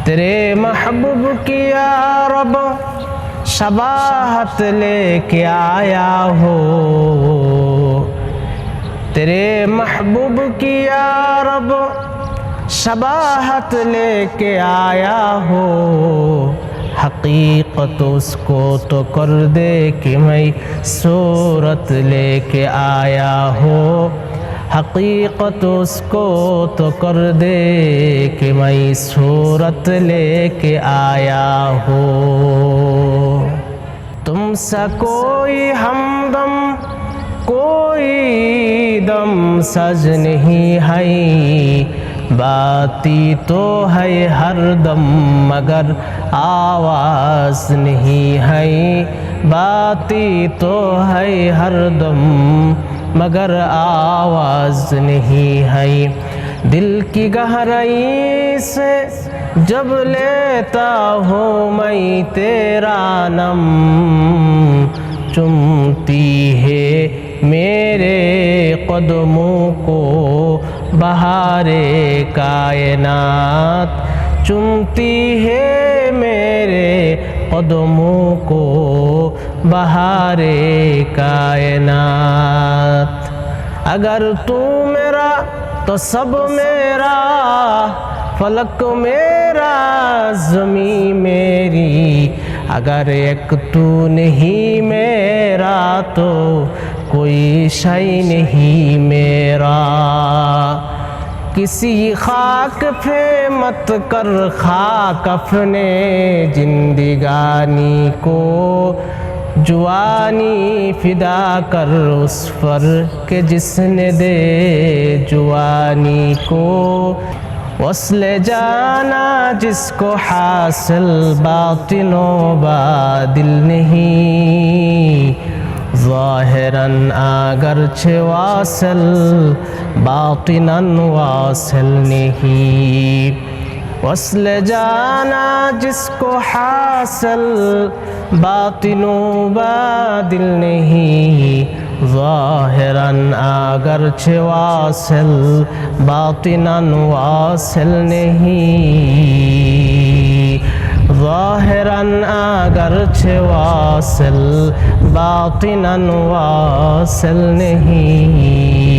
तेरे महबूब की या रब शबाहत लेके आया हो, तेरे महबूब की या रब शबाहत लेके आया हो। हकीकत उसको तो कर दे कि मैं सूरत लेके आया हो, हकीकत उसको तो कर दे कि मैं सूरत लेके आया हो। तुमसा कोई हमदम कोई दम सज नहीं है, बाती तो है हर दम मगर आवाज़ नहीं है, बाती तो है हर दम मगर आवाज़ नहीं है। दिल की गहराई से जब लेता हूँ मैं तेरा नम, चुमती है मेरे कदमों को बहारे कायनात, चुमती है मेरे कदमों को बहारे कायनात। अगर तू मेरा तो सब मेरा, फलक मेरा ज़मीं मेरी, अगर एक तू नहीं मेरा तो कोई शय नहीं मेरा। किसी खाक पे मत कर खाक अपने जिंदगानी को, जुआनी फिदा कर उस पर के जिसने दे जुआनी को। वस्ले जाना जिसको हासिल बातिनो बादिल नहीं, ज़ाहिरन अगरचे वासिल बातिनन वासिल नहीं। वस्ले जाना जिसको हासिल बातिनो बादिल नहीं, ज़ाहिरन अगरचे वासिल बातिनन वासिल नहीं, ज़ाहिरन अगरचे वासिल बातिनन वासिल नहीं।